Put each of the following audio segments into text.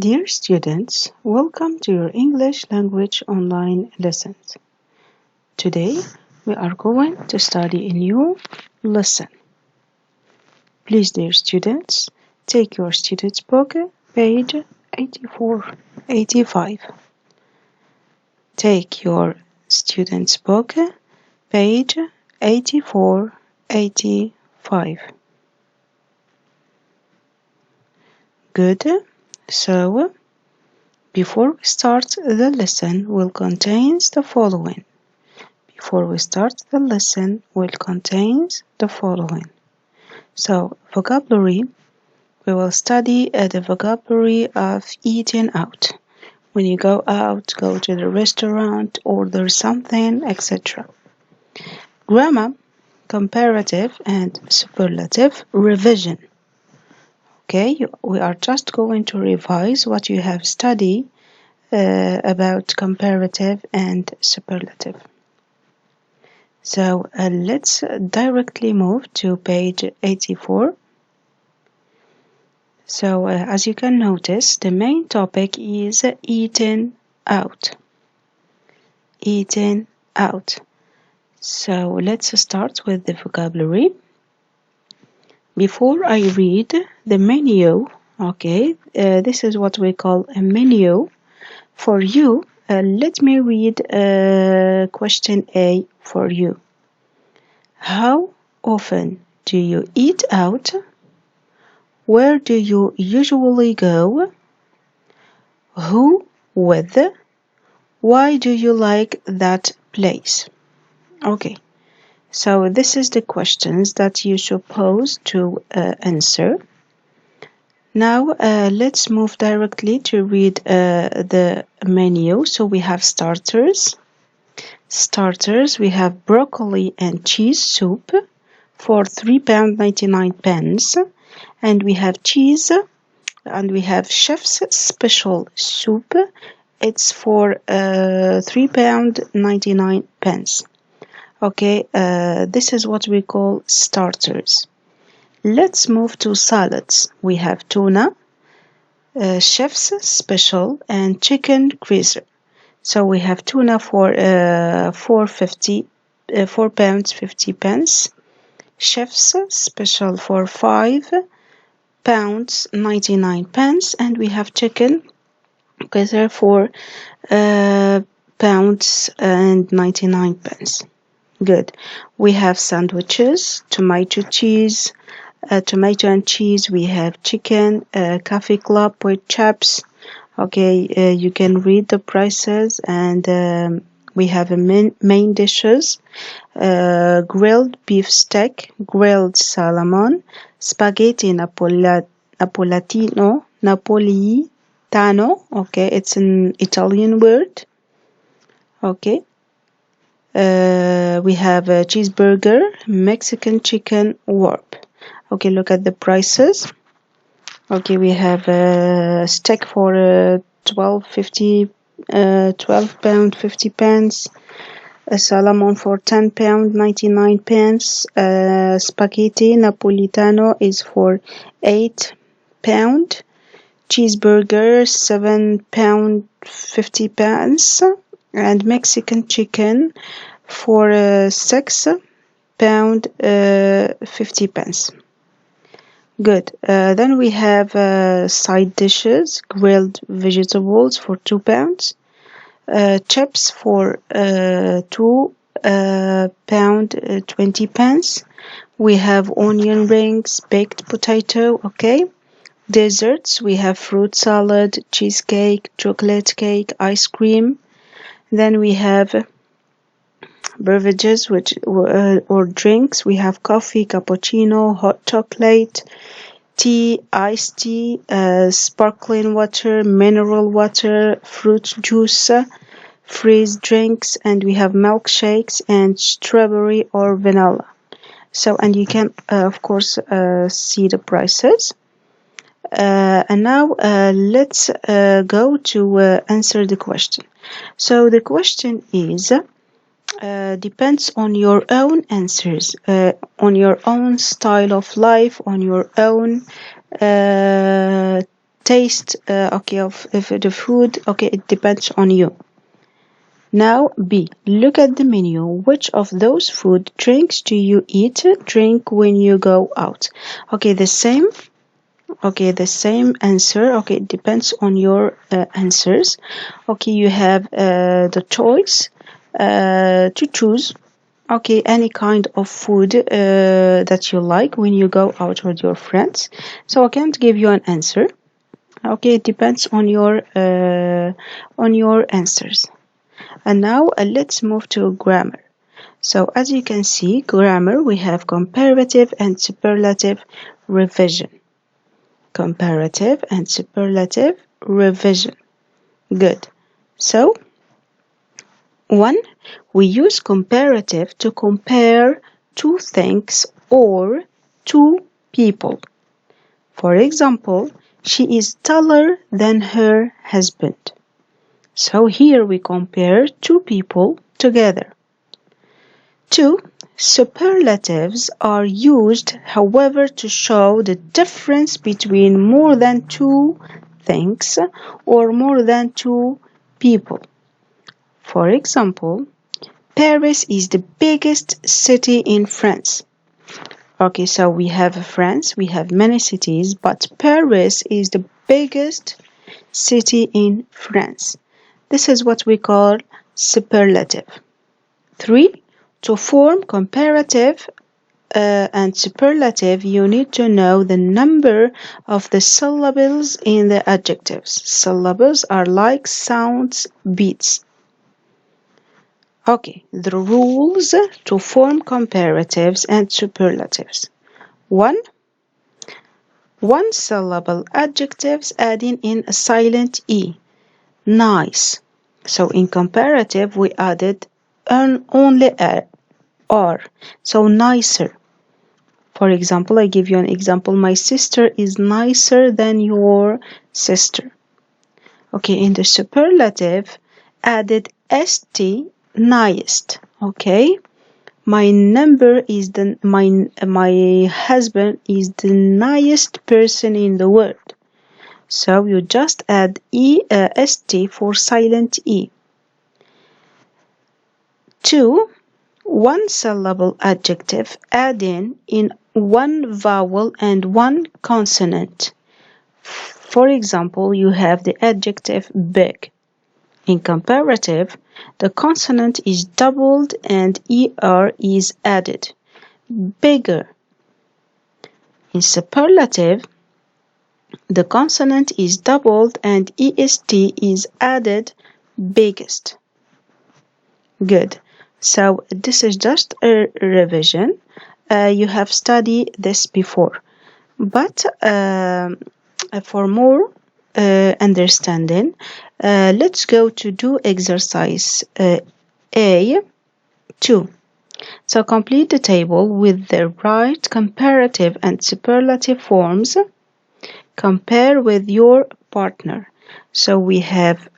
Dear students, welcome to your English language online lessons. Today we are going to study a new lesson. Please, dear students, take your student's book, page 84-85. Take your student's book, page 84-85. Good. So, before we start the lesson, will contains the following. So, vocabulary. We will study the vocabulary of eating out. When you go out, go to the restaurant, order something, etc. Grammar, comparative and superlative revision. Okay, we are just going to revise what you have studied about comparative and superlative. So let's directly move to page 84. So as you can notice, the main topic is eating out. Eating out. So let's start with the vocabulary. Before I read the menu, okay, this is what we call a menu. For you, let me read question A for you. How often do you eat out? Where do you usually go? Who with? Why do you like that place? Okay. So this is the questions that you're supposed to answer. Now let's move directly to read the menu. So we have starters. We have broccoli and cheese soup for £3.99. And we have cheese and we have chef's special soup. It's for £3.99. Okay, this is what we call starters. Let's move to salads. We have tuna, chef's special, and chicken crisper. So we have tuna for £4.50, chef's special for £5.99, and we have chicken crisper for £1.99. Good. We have sandwiches, tomato and cheese. We have chicken, coffee club with chaps. Okay, you can read the prices, and we have a main dishes, grilled beef steak, grilled salmon, spaghetti napolitano. Okay, it's an Italian word. Okay. We have a cheeseburger, Mexican chicken warp. Okay, look at the prices. Okay, we have a steak for £12.50, a salmon for £10.99, spaghetti napolitano is for £8, cheeseburger £7.50, and Mexican chicken for £6.50. Good. Then we have side dishes, grilled vegetables for £2, chips for £2.20. We have onion rings, baked potato. Okay. Desserts, we have fruit salad, cheesecake, chocolate cake, ice cream. Then we have beverages or drinks. We have coffee, cappuccino, hot chocolate, tea, iced tea, sparkling water, mineral water, fruit juice, freeze drinks, and we have milkshakes and strawberry or vanilla. So, and you can of course see the prices. And now let's go to answer the question. So the question is, depends on your own answers, on your own style of life, on your own taste of the food, it depends on you. Now B, look at the menu. Which of those food drinks do you drink when you go out? The same answer. It depends on your answers. You have the choice to choose any kind of food that you like when you go out with your friends. So I can't give you an answer. It depends on your answers. And now let's move to grammar. So as you can see, grammar, we have comparative and superlative revision. Comparative and superlative revision. Good. So 1, we use comparative to compare two things or two people. For example, she is taller than her husband. So here we compare two people together. 2, superlatives are used, however, to show the difference between more than two things or more than two people. For example, Paris is the biggest city in France. So we have France, we have many cities, but Paris is the biggest city in France. This is what we call superlative. 3, to form comparative and superlative, you need to know the number of the syllables in the adjectives. Syllables are like sounds, beats. The rules to form comparatives and superlatives. 1, one syllable adjectives adding in a silent E. Nice. So in comparative, we added only R. So nicer. For example, I give you an example. My sister is nicer than your sister. In the superlative, added ST, nice. My husband is the nicest person in the world. So you just add ST for silent E. 2, one syllable adjective adding in one vowel and one consonant. For example, you have the adjective big. In comparative, the consonant is doubled and ER is added. Bigger. In superlative, the consonant is doubled and EST is added. Biggest. Good. So this is just a revision. You have studied this before. But for more understanding, let's go to do exercise A2. So complete the table with the right comparative and superlative forms. Compare with your partner. So we have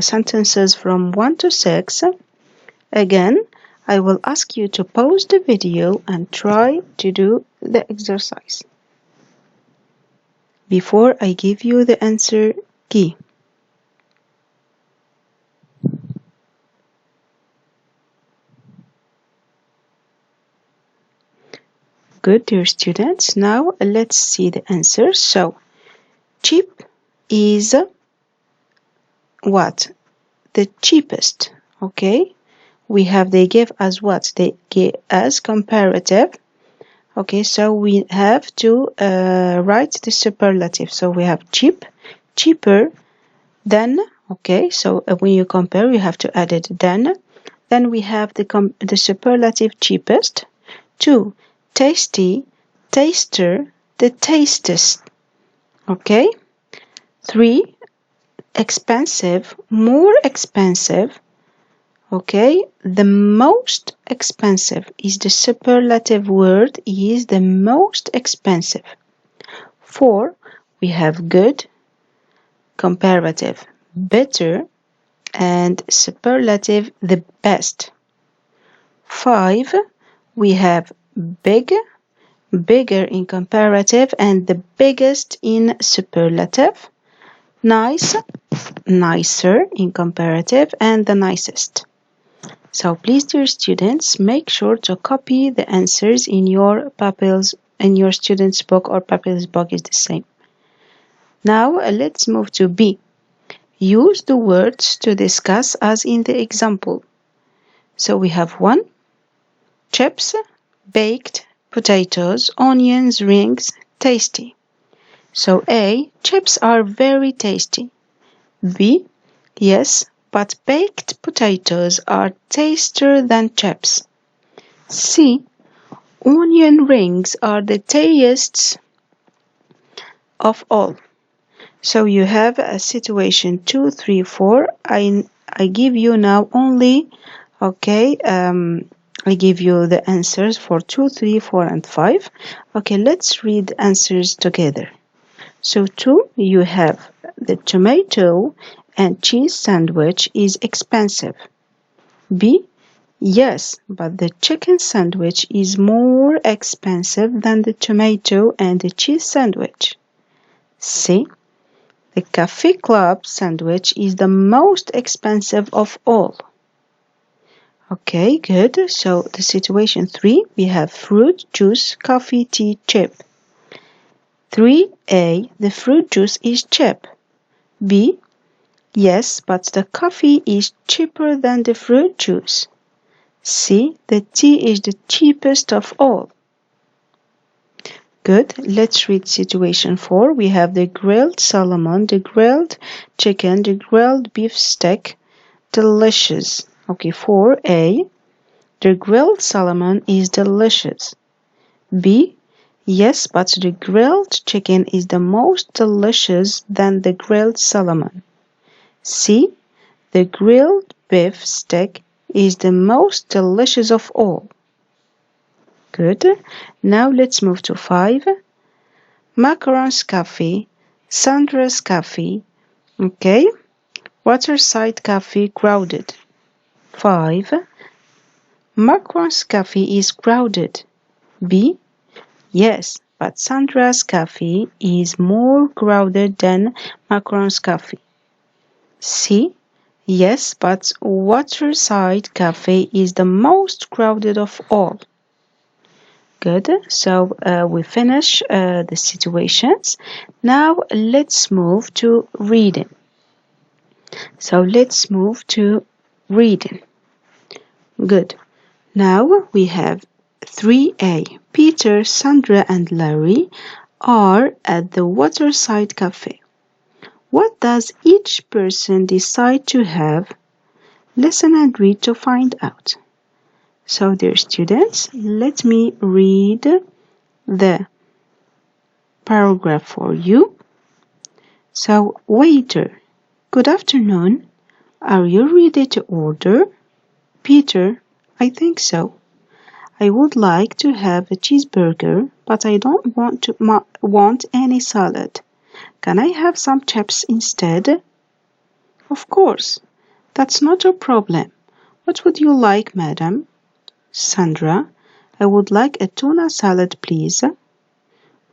sentences from 1 to 6. Again, I will ask you to pause the video and try to do the exercise before I give you the answer key. Good, dear students. Now let's see the answers. So, cheap is what? The cheapest. They give us what? They give us comparative. So we have to write the superlative. So we have cheap, cheaper, then. So when you compare, you have to add it then. Then we have the superlative cheapest. 2, tasty, taster, the tastiest. 3, expensive, more expensive. The most expensive is the superlative word, is the most expensive. 4, we have good, comparative, better, and superlative, the best. 5, we have big, bigger in comparative, and the biggest in superlative. Nice, nicer in comparative, and the nicest. So please, dear students, make sure to copy the answers in your student's book, or Papil's book is the same. Now let's move to B. Use the words to discuss as in the example. So we have 1, chips, baked, potatoes, onions, rings, tasty. So A, chips are very tasty. B, yes, but baked potatoes are tastier than chips. C, onion rings are the tastiest of all. So you have a situation 2, 3, 4. I give you now only, okay, I give you the answers for 2, 3, 4, and 5. Okay, let's read the answers together. So 2, you have the tomato and cheese sandwich is expensive. B, yes, but the chicken sandwich is more expensive than the tomato and the cheese sandwich. C, the Cafe Club sandwich is the most expensive of all. Okay, good. So the situation 3, we have fruit, juice, coffee, tea, chip. 3A, the fruit juice is cheap. B, yes, but the coffee is cheaper than the fruit juice. C, the tea is the cheapest of all. Good. Let's read situation 4. We have the grilled salmon, the grilled chicken, the grilled beef steak. Delicious. Okay, 4A. The grilled salmon is delicious. B. Yes, but the grilled chicken is the most delicious than the grilled salmon. C. The grilled beef steak is the most delicious of all. Good. Now let's move to 5. Macaron's Cafe, Sandra's Cafe. Okay. Waterside Cafe crowded. 5. Macaron's Cafe is crowded. B. Yes, but Sandra's Cafe is more crowded than Macaron's Cafe. C. Yes, but Waterside Cafe is the most crowded of all. Good. So we finish the situations. Now let's move to reading. So let's move to reading. Good. Now we have 3A. Peter, Sandra, and Larry are at the Waterside Cafe. What does each person decide to have? Listen and read to find out. So, dear students, let me read the paragraph for you. So, waiter, good afternoon. Are you ready to order? Peter, I think so. I would like to have a cheeseburger, but I don't want any salad. Can I have some chips instead? Of course. That's not a problem. What would you like, madam? Sandra, I would like a tuna salad, please.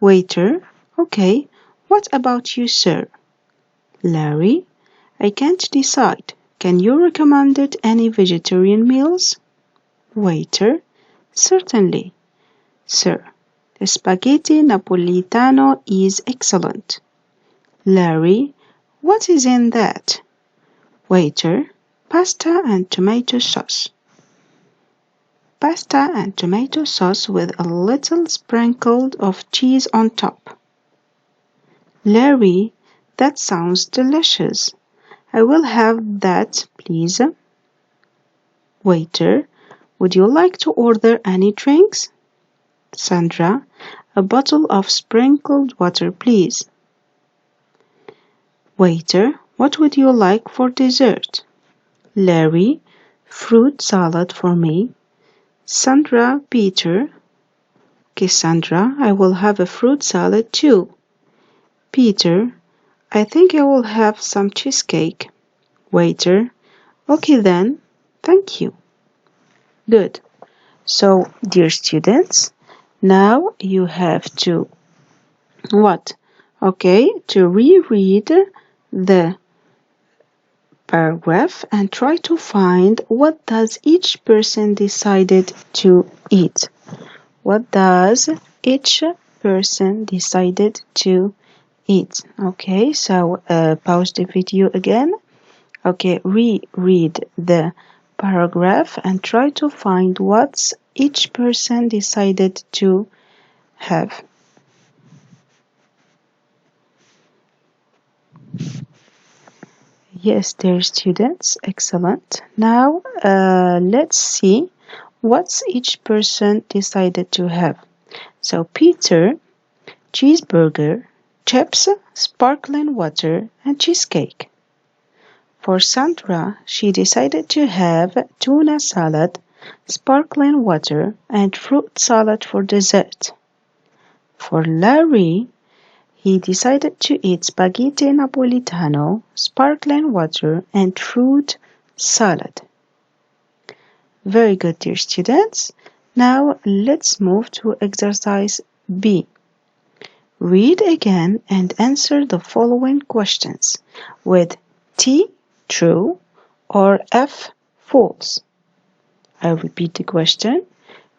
Waiter, okay. What about you, sir? Larry, I can't decide. Can you recommend any vegetarian meals? Waiter, certainly. Sir, the spaghetti napolitano is excellent. Larry, what is in that? Waiter, pasta and tomato sauce. Pasta and tomato sauce with a little sprinkle of cheese on top. Larry, that sounds delicious. I will have that, please. Waiter, would you like to order any drinks? Sandra, a bottle of sprinkled water, please. Waiter, what would you like for dessert? Larry, fruit salad for me. Sandra, Peter. Okay, Sandra, I will have a fruit salad too. Peter, I think I will have some cheesecake. Waiter, okay then, thank you. Good. So, dear students, now you have to what? Okay, to reread the paragraph and try to find what does each person decided to eat. What does each person decided to eat? Okay, so pause the video again. Okay, reread the paragraph and try to find what each person decided to have. Yes, dear students, excellent. Now let's see what each person decided to have. So Peter, cheeseburger, chips, sparkling water, and cheesecake. For Sandra, she decided to have tuna salad, sparkling water, and fruit salad for dessert. For Larry, he decided to eat spaghetti napolitano, sparkling water, and fruit salad. Very good, dear students. Now let's move to exercise B. Read again and answer the following questions with T, true, or F, false. I repeat the question.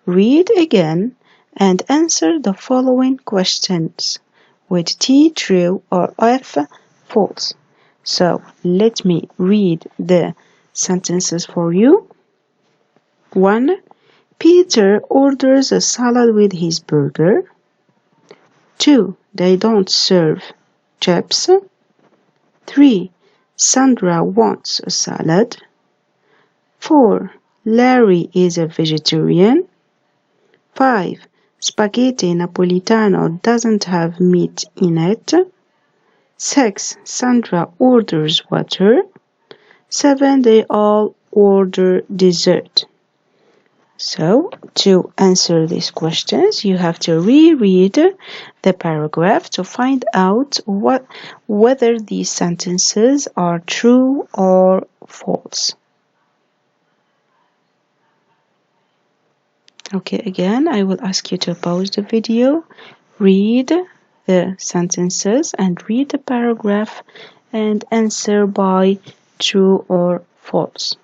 Read again and answer the following questions with T, true, or F, false. So let me read the sentences for you. 1. Peter orders a salad with his burger. 2. They don't serve chips. 3. Sandra wants a salad. 4. Larry is a vegetarian. 5. Spaghetti napolitano doesn't have meat in it. 6. Sandra orders water. 7. They all order dessert. So, to answer these questions, you have to reread the paragraph to find out whether these sentences are true or false. Okay, again, I will ask you to pause the video, read the sentences and read the paragraph and answer by true or false.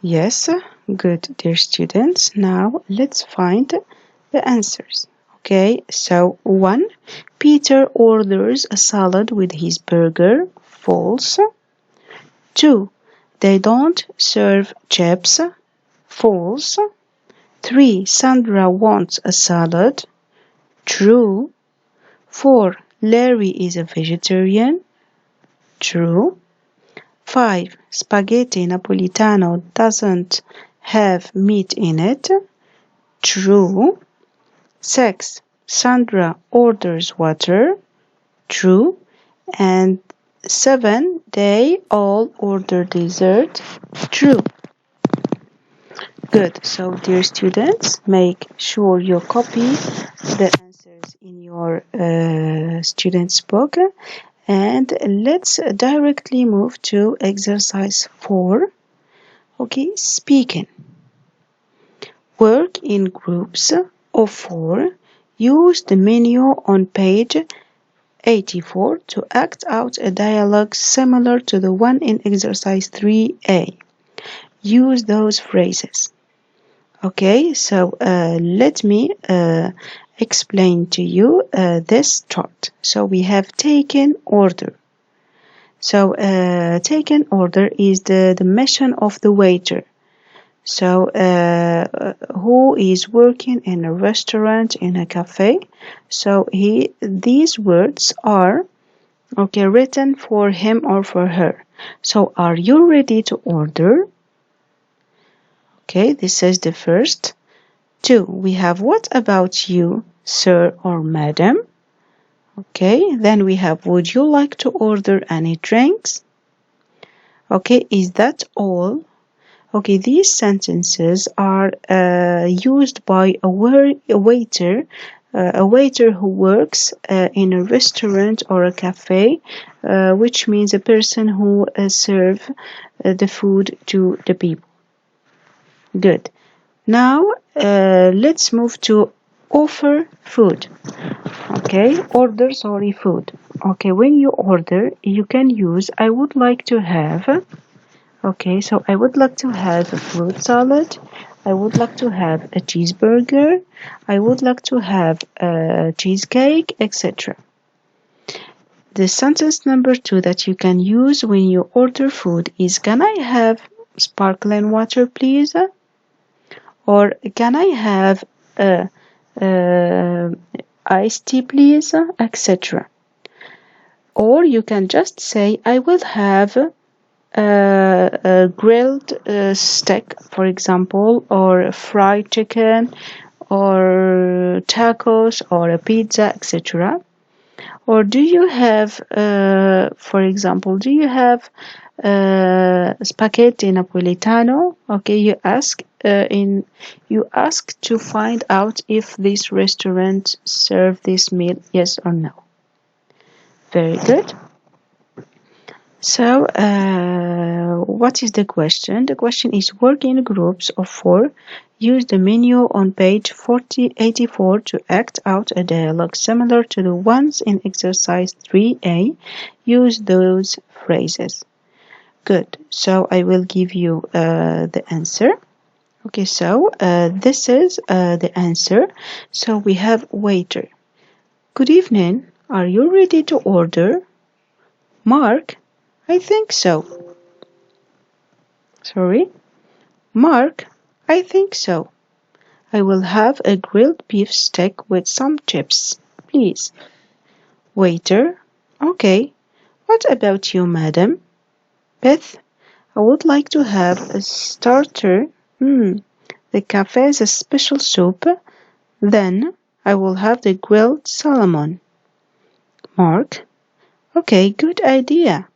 Yes, good, dear students. Now let's find the answers. Okay, so 1. Peter orders a salad with his burger. False. 2. They don't serve chips. False. 3. Sandra wants a salad. True. 4. Larry is a vegetarian. True. 5. Spaghetti napolitano doesn't have meat in it. True. 6. Sandra orders water. True. And 7. They all order dessert. True. Good. So, dear students, make sure you copy the answers in your student's book. And let's directly move to exercise 4. Okay, speaking. Work in groups of 4. Use the menu on page 84 to act out a dialogue similar to the one in exercise 3A. Use those phrases. Okay, so let me explain to you this chart. So we have taken order. So taken order is the mission of the waiter. So who is working in a restaurant, in a cafe. So these words are written for him or for her. So are you ready to order? Okay, this is the first. 2. We have what about you, sir or madam? Okay, then we have would you like to order any drinks? Okay, is that all? Okay, these sentences are used by a waiter who works in a restaurant or a cafe, which means a person who serves the food to the people. Good. Now let's move to offer food. Okay, order food. Okay, when you order, you can use I would like to have. Okay, so I would like to have a fruit salad. I would like to have a cheeseburger. I would like to have a cheesecake, etc. The sentence number 2 that you can use when you order food is can I have sparkling water, please? Or can I have iced tea, please? Etc. Or you can just say I will have a grilled steak, for example, or fried chicken, or tacos, or a pizza, etc. Or do you have, for example, do you have spaghetti napolitano? Okay, you ask to find out if this restaurant serve this meal, yes or no. Very good. So, what is the question? The question is work in groups of 4. Use the menu on page 84 to act out a dialogue similar to the ones in exercise 3A. Use those phrases. Good. So, I will give you the answer. Okay, so this is the answer. So, we have waiter. Good evening. Are you ready to order? Mark? I think so. Sorry? Mark, I think so. I will have a grilled beef steak with some chips, please. Waiter, okay. What about you, madam? Beth, I would like to have a starter. The cafe's a special soup. Then I will have the grilled salmon. Mark, okay, good idea.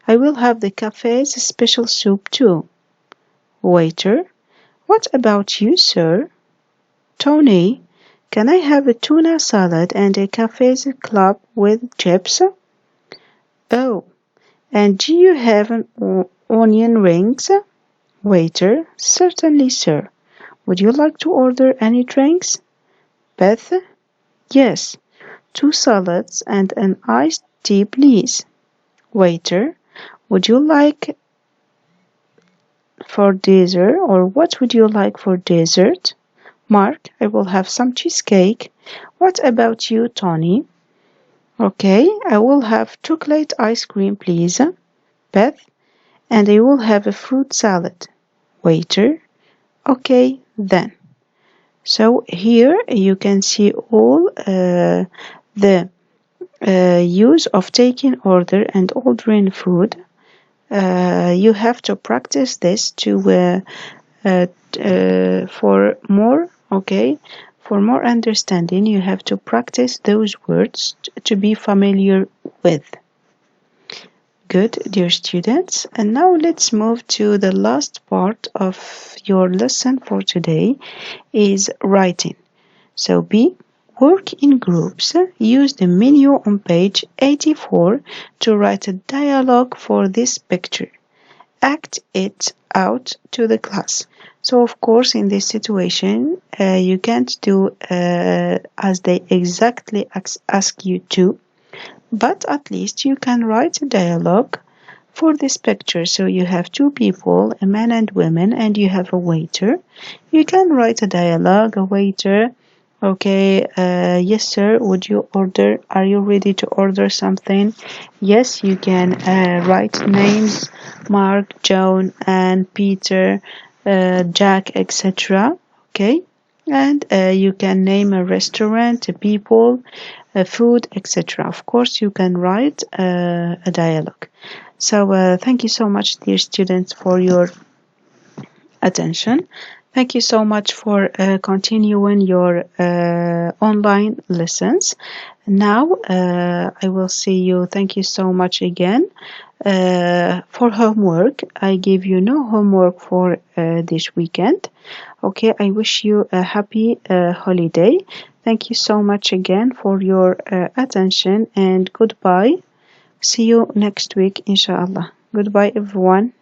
I will have the cafe's special soup too. Waiter, what about you, sir? Tony, can I have a tuna salad and a cafe's club with chips? Oh, and do you have onion rings? Waiter, certainly, sir. Would you like to order any drinks? Beth, yes, 2 salads and an iced tea, please. Waiter, would you like for dessert, or what would you like for dessert? Mark, I will have some cheesecake. What about you, Tony? Okay, I will have chocolate ice cream, please. Beth, and I will have a fruit salad. Waiter, okay, then. So here you can see all the use of taking order and ordering food. You have to practice this to for more understanding. You have to practice those words to be familiar with. Good, dear students. And now let's move to the last part of your lesson for today is writing. So work in groups. Use the menu on page 84 to write a dialogue for this picture. Act it out to the class. So, of course, in this situation, you can't do as they exactly ask you to, but at least you can write a dialogue for this picture. So you have 2 people, a man and woman, and you have a waiter. You can write a dialogue, a waiter. Okay, yes, sir, would you order? Are you ready to order something? Yes, you can write names, Mark, John, and Peter, Jack, etc. Okay, and you can name a restaurant, a people, a food, etc. Of course, you can write a dialogue. So thank you so much, dear students, for your attention. Thank you so much for continuing your online lessons. Now I will see you. Thank you so much again. For homework, I gave you no homework for this weekend. Okay, I wish you a happy holiday. Thank you so much again for your attention and goodbye. See you next week, inshallah. Goodbye, everyone.